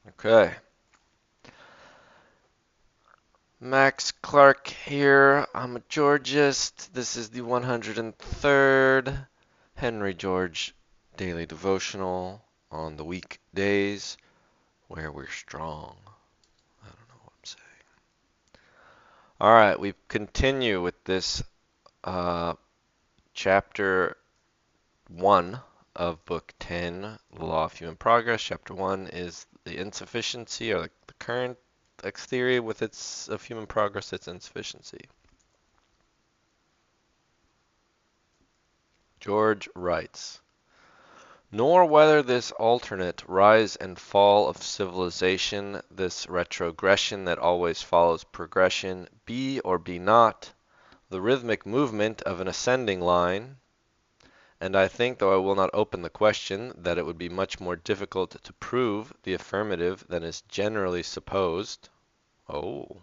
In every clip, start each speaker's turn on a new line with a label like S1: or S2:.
S1: Okay. Max Clark here. I'm a Georgist. This is the 103rd Henry George Daily Devotional on the weekdays where we're strong. I don't know what I'm saying. All right, we continue with this chapter 1 of Book 10, The Law of Human Progress. Chapter 1 is the insufficiency, or the current theory with its of human progress, its insufficiency. George writes, nor whether this alternate rise and fall of civilization, this retrogression that always follows progression, be or be not the rhythmic movement of an ascending line, and I think, though I will not open the question, that it would be much more difficult to prove the affirmative than is generally supposed. Oh,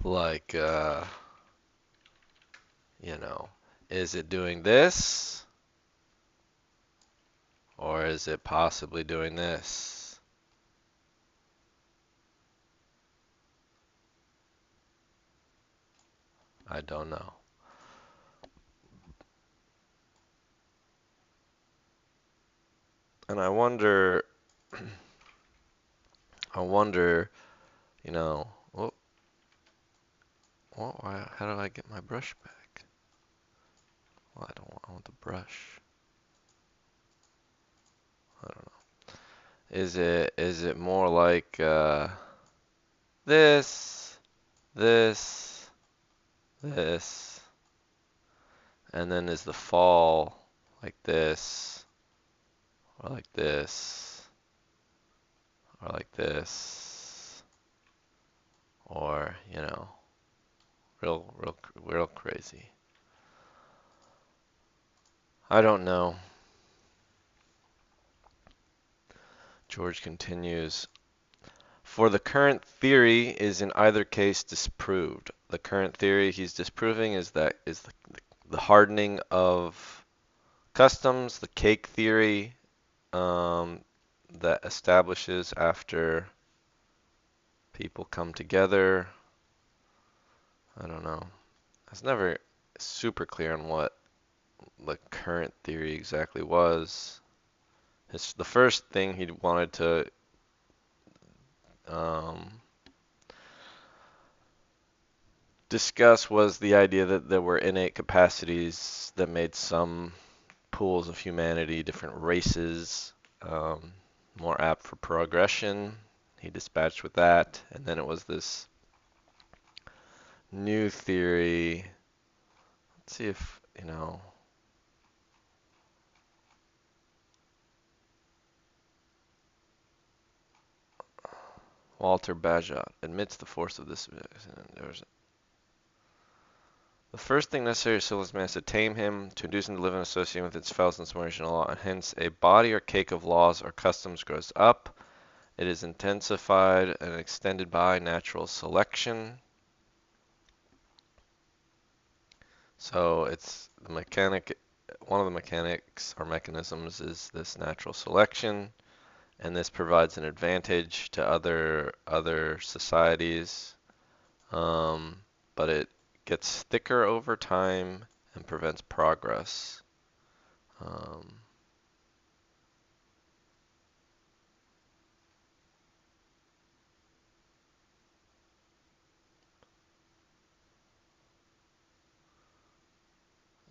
S1: like, you know, is it doing this? Or is it possibly doing this? I don't know. And I wonder, you know, how do I get my brush back? Well, I want the brush. I don't know. Is it more like this, this, this, and then is the fall like this, or like this, or like this, or real crazy. I don't know. George continues. For the current theory is in either case disproved. The current theory he's disproving is the hardening of customs, the cake theory that establishes after people come together. I don't know. I was never super clear on what the current theory exactly was. The first thing he wanted to um, discuss was the idea that there were innate capacities that made some pools of humanity, different races, more apt for progression. He dispatched with that, and then it was this new theory. Let's see if, Walter Bagehot admits the force of this. The first thing necessary to civilized man is to tame him, to induce him to live in association with its fellows in some original law, and hence a body or cake of laws or customs grows up. It is intensified and extended by natural selection. So it's the mechanic. One of the mechanics or mechanisms is this natural selection, and this provides an advantage to other societies, but it gets thicker over time and prevents progress. Um,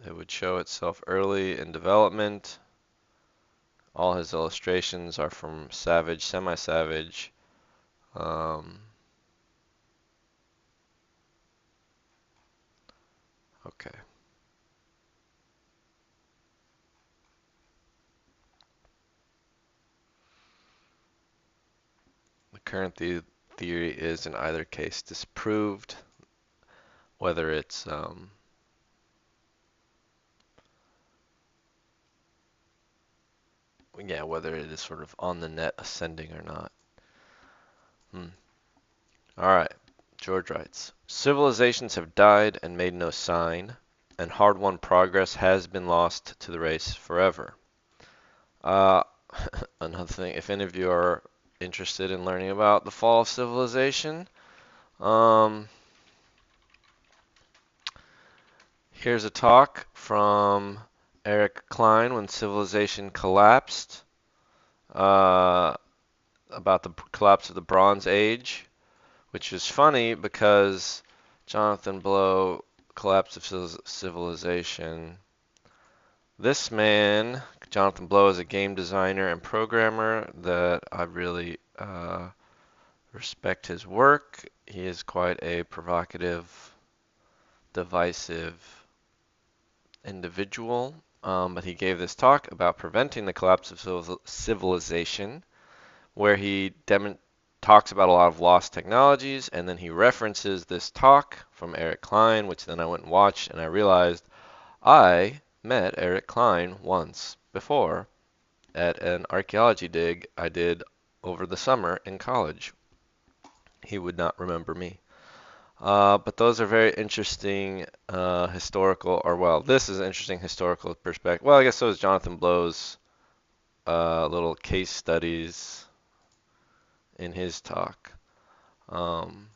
S1: it would show itself early in development. All his illustrations are from savage, semi-savage. Okay. The current theory is in either case disproved, whether it's whether it is sort of on the net ascending or not. All right. George writes, civilizations have died and made no sign, and hard-won progress has been lost to the race forever. another thing, if any of you are interested in learning about the fall of civilization, um, here's a talk from Eric Klein when civilization collapsed, uh, about the collapse of the Bronze Age, which is funny because Jonathan Blow, Collapse of Civilization. This man, Jonathan Blow, is a game designer and programmer that I really respect his work. He is quite a provocative, divisive individual. But he gave this talk about preventing the collapse of civilization, where he talks about a lot of lost technologies, and then he references this talk from Eric Klein, which then I went and watched, and I realized I met Eric Klein once before at an archaeology dig I did over the summer in college. He would not remember me. But those are very interesting historical, or well, this is an interesting historical perspective. Well, I guess so is Jonathan Blow's little case studies in his talk. Um,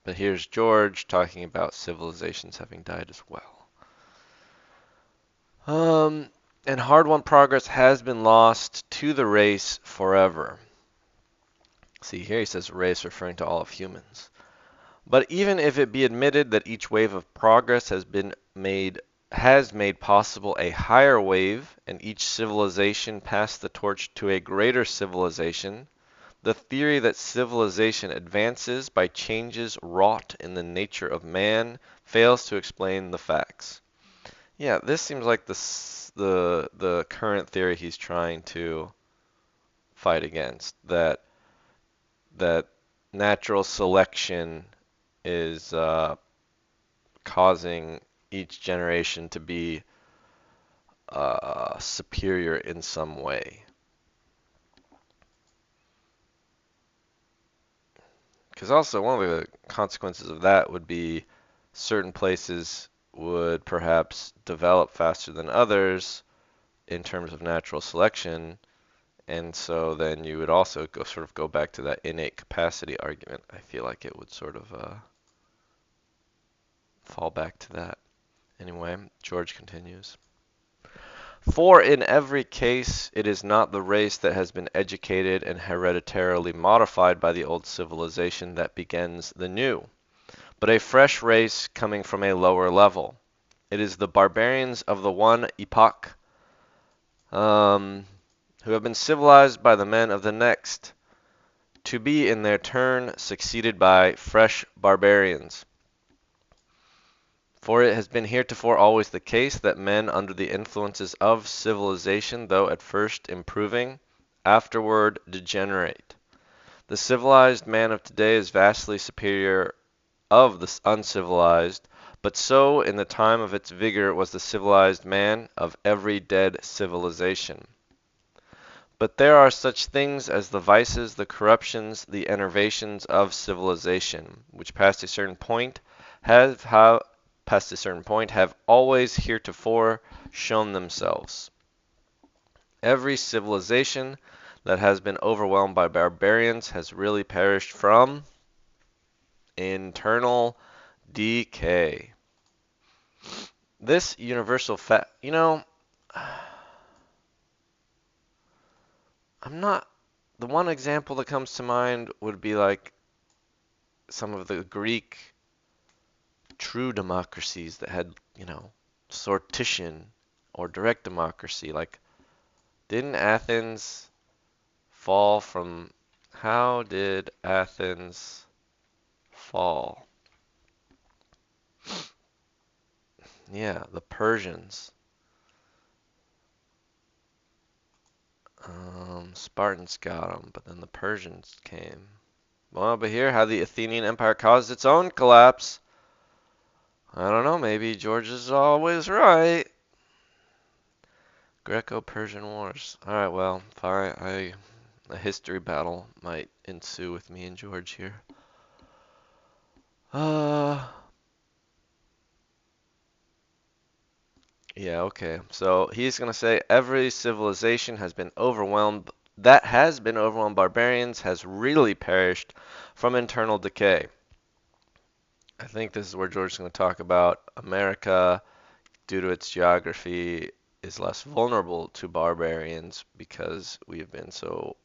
S1: but here's George talking about civilizations having died as well. And hard-won progress has been lost to the race forever. See, here he says race referring to all of humans. But even if it be admitted that each wave of progress has made possible a higher wave, and each civilization passed the torch to a greater civilization, the theory that civilization advances by changes wrought in the nature of man fails to explain the facts. Yeah, this seems like the current theory he's trying to fight against, that natural selection is causing each generation to be superior in some way. Because also one of the consequences of that would be certain places would perhaps develop faster than others in terms of natural selection, and so then you would also go back to that innate capacity argument. I feel like it would sort of fall back to that. Anyway, George continues. For in every case, it is not the race that has been educated and hereditarily modified by the old civilization that begins the new, but a fresh race coming from a lower level. It is the barbarians of the one epoch, who have been civilized by the men of the next, to be in their turn succeeded by fresh barbarians. For it has been heretofore always the case that men under the influences of civilization, though at first improving, afterward degenerate. The civilized man of today is vastly superior of the uncivilized, but so in the time of its vigor was the civilized man of every dead civilization. But there are such things as the vices, the corruptions, the enervations of civilization, which past a certain point have always heretofore shown themselves. Every civilization that has been overwhelmed by barbarians has really perished from internal decay. This universal fact, the one example that comes to mind would be like some of the Greek true democracies that had, sortition or direct democracy. Like, didn't Athens fall from, how did Athens fall? Yeah, the Persians. Spartans got them, but then the Persians came. Well, but here, how the Athenian Empire caused its own collapse. I don't know, maybe George is always right. Greco-Persian Wars. Alright, well, fine. A history battle might ensue with me and George here. Yeah, okay. So he's going to say every civilization has been overwhelmed, that has been overwhelmed barbarians has really perished from internal decay. I think this is where George is going to talk about America, due to its geography, is less vulnerable to barbarians because we have been so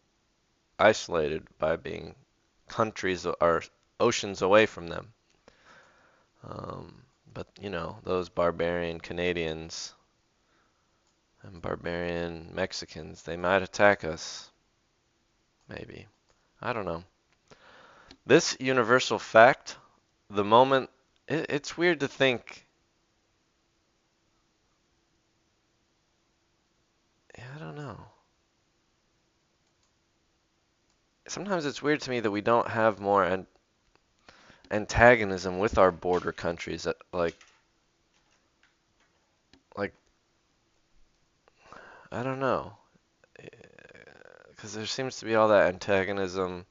S1: isolated by being countries or oceans away from them. But you know, those barbarian Canadians and barbarian Mexicans, they might attack us. Maybe. I don't know. This universal fact, the moment, it's weird to think, I don't know. Sometimes it's weird to me that we don't have more antagonism with our border countries. Like, I don't know. Because there seems to be all that antagonism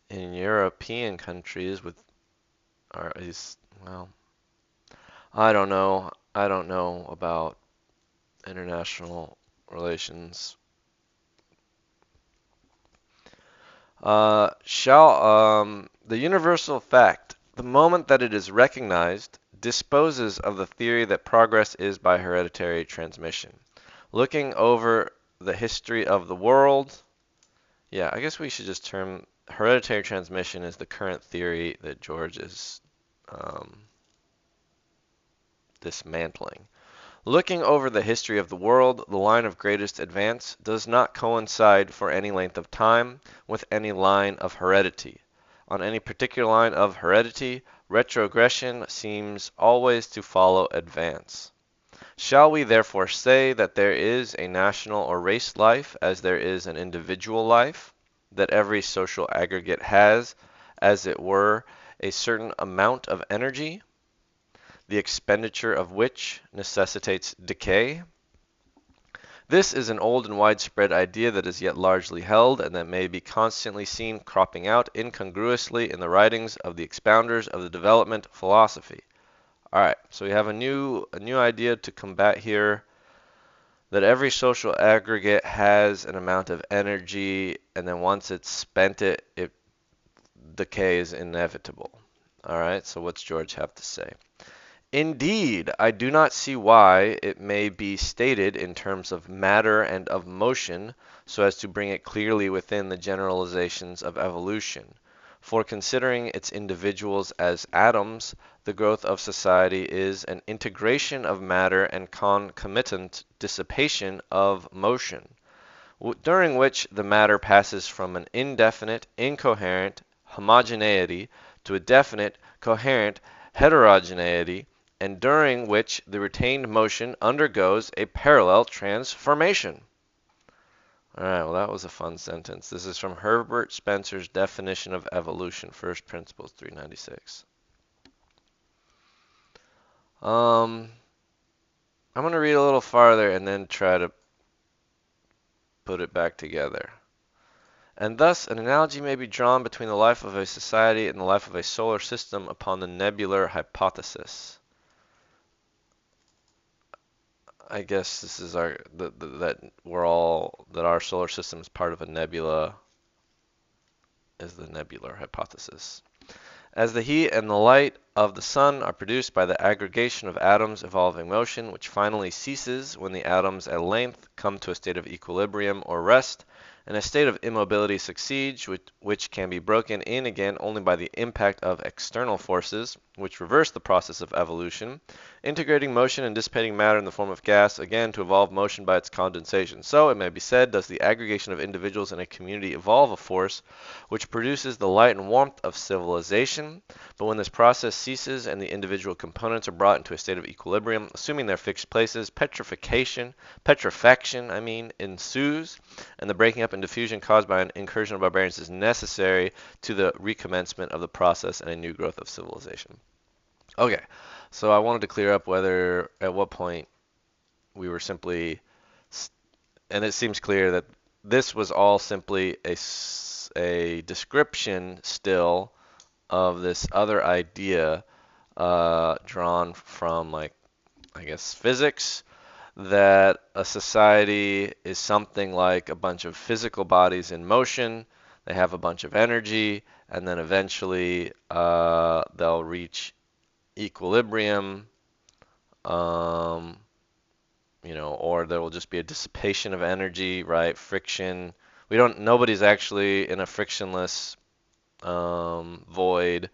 S1: in European countries with our, these, well, I don't know. I don't know about international relations. The universal fact, the moment that it is recognized, disposes of the theory that progress is by hereditary transmission. Looking over the history of the world, yeah, I guess we should just term hereditary transmission as the current theory that George is um, dismantling. Looking over the history of the world, the line of greatest advance does not coincide for any length of time with any line of heredity. On any particular line of heredity, retrogression seems always to follow advance. Shall we therefore say that there is a national or race life as there is an individual life, that every social aggregate has, as it were, a certain amount of energy, the expenditure of which necessitates decay? This is an old and widespread idea that is yet largely held, and that may be constantly seen cropping out incongruously in the writings of the expounders of the development philosophy. All right, so we have a new idea to combat here, that every social aggregate has an amount of energy, and then once it's spent it decay is inevitable. All right, so what's George have to say? Indeed, I do not see why it may be stated in terms of matter and of motion so as to bring it clearly within the generalizations of evolution. For considering its individuals as atoms, the growth of society is an integration of matter and concomitant dissipation of motion, during which the matter passes from an indefinite, incoherent homogeneity to a definite, coherent heterogeneity, and during which the retained motion undergoes a parallel transformation. All right, well, that was a fun sentence. This is from Herbert Spencer's Definition of Evolution, First Principles, 396. I'm going to read a little farther and then try to put it back together. And thus, an analogy may be drawn between the life of a society and the life of a solar system upon the nebular hypothesis. I guess this is that our solar system is part of a nebula is the nebular hypothesis. As the heat and the light of the sun are produced by the aggregation of atoms evolving motion, which finally ceases when the atoms at length come to a state of equilibrium or rest, and a state of immobility succeeds, which can be broken in again only by the impact of external forces, which reverse the process of evolution, integrating motion and dissipating matter in the form of gas, again to evolve motion by its condensation. So, it may be said, does the aggregation of individuals in a community evolve a force which produces the light and warmth of civilization, but when this process ceases and the individual components are brought into a state of equilibrium, assuming their fixed places, petrifaction, ensues, and the breaking up and diffusion caused by an incursion of barbarians is necessary to the recommencement of the process and a new growth of civilization. Okay, so I wanted to clear up whether at what point we were simply, and it seems clear that this was all simply a description still of this other idea drawn from like I guess, physics, that a society is something like a bunch of physical bodies in motion. They have a bunch of energy, and then eventually they'll reach equilibrium, um, or there will just be a dissipation of energy, right? Friction. Nobody's actually in a frictionless void,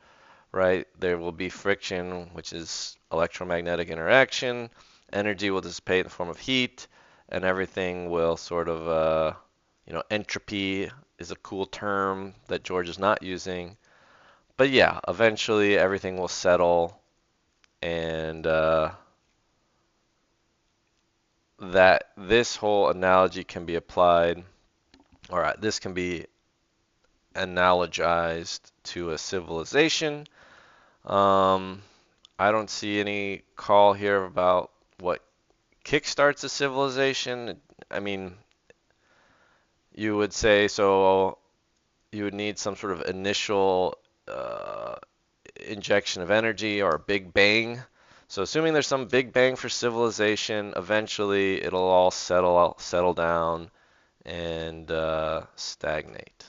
S1: right? There will be friction, which is electromagnetic interaction. Energy will dissipate in the form of heat, and everything will sort of, entropy is a cool term that George is not using. But yeah, eventually everything will settle, and that this whole analogy can be applied, or this can be analogized to a civilization. Um, I don't see any call here about what kickstarts a civilization. I mean, you would say so. You would need some sort of initial injection of energy or a big bang. So assuming there's some big bang for civilization, eventually it'll all settle down and stagnate.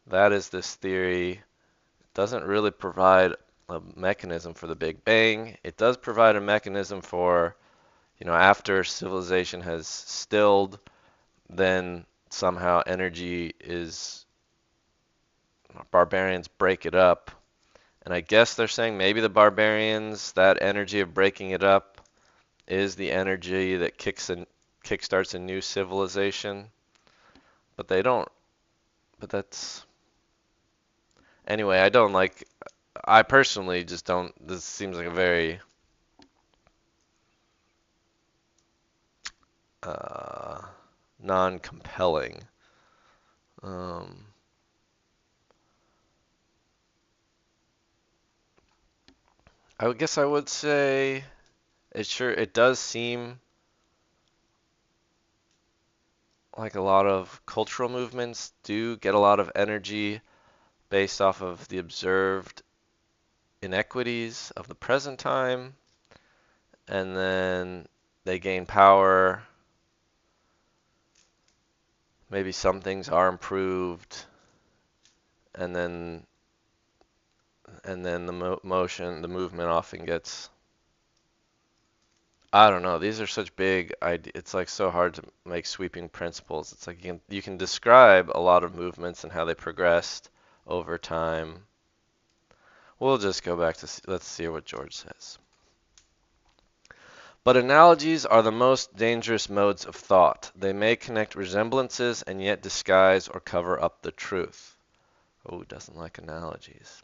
S1: That is this theory. It doesn't really provide a mechanism for the Big Bang. It does provide a mechanism for, after civilization has stilled, then somehow energy is, barbarians break it up. And I guess they're saying maybe the barbarians, that energy of breaking it up is the energy that kickstarts a new civilization. But they don't, but that's, anyway, I personally just don't, this seems like a very uh, non-compelling. Um, I guess I would say it does seem like a lot of cultural movements do get a lot of energy based off of the observed inequities of the present time, and then they gain power. Maybe some things are improved, and then the motion, the movement often gets. I don't know. These are such big ideas. It's like so hard to make sweeping principles. It's like you can describe a lot of movements and how they progressed over time. We'll just go back to let's see what George says. But analogies are the most dangerous modes of thought. They may connect resemblances and yet disguise or cover up the truth. Oh, doesn't like analogies.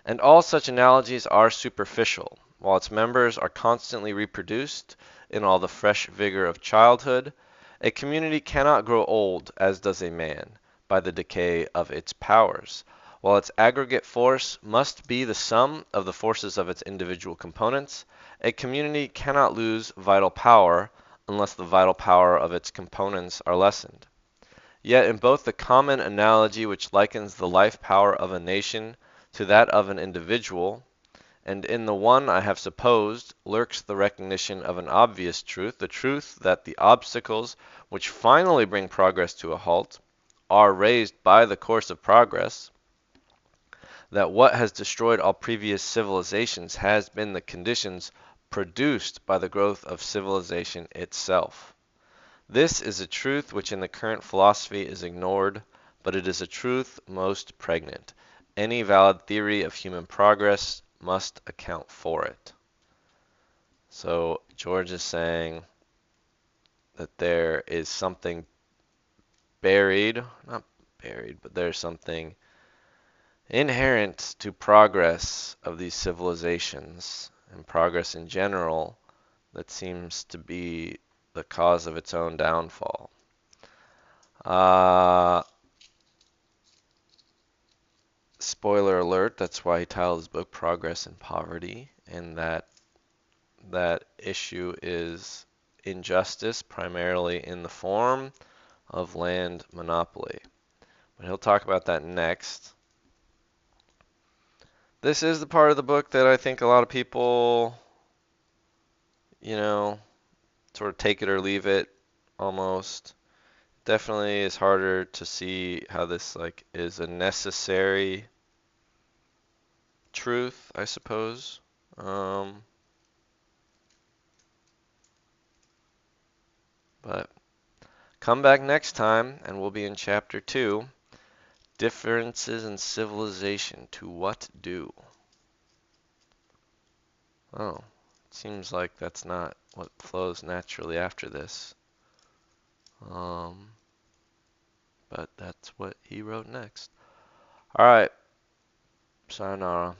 S1: And all such analogies are superficial. While its members are constantly reproduced in all the fresh vigor of childhood, a community cannot grow old, as does a man, by the decay of its powers, while its aggregate force must be the sum of the forces of its individual components. A community cannot lose vital power unless the vital power of its components are lessened. Yet in both the common analogy which likens the life power of a nation to that of an individual, and in the one I have supposed, lurks the recognition of an obvious truth, the truth that the obstacles which finally bring progress to a halt are raised by the course of progress, that what has destroyed all previous civilizations has been the conditions produced by the growth of civilization itself. This is a truth which in the current philosophy is ignored, but it is a truth most pregnant. Any valid theory of human progress must account for it. So George is saying that there is something buried, not buried, but there's something inherent to progress of these civilizations and progress in general that seems to be the cause of its own downfall. Spoiler alert, that's why he titled his book Progress and Poverty, and that issue is injustice, primarily in the form of land monopoly. But he'll talk about that next. This is the part of the book that I think a lot of people you know, sort of take it or leave it almost. Definitely is harder to see how this like is a necessary truth, I suppose. Um, but come back next time and we'll be in chapter 2, Differences in Civilization, to What Do? Oh, it seems like that's not what flows naturally after this. Um, but that's what he wrote next. All right, sayonara.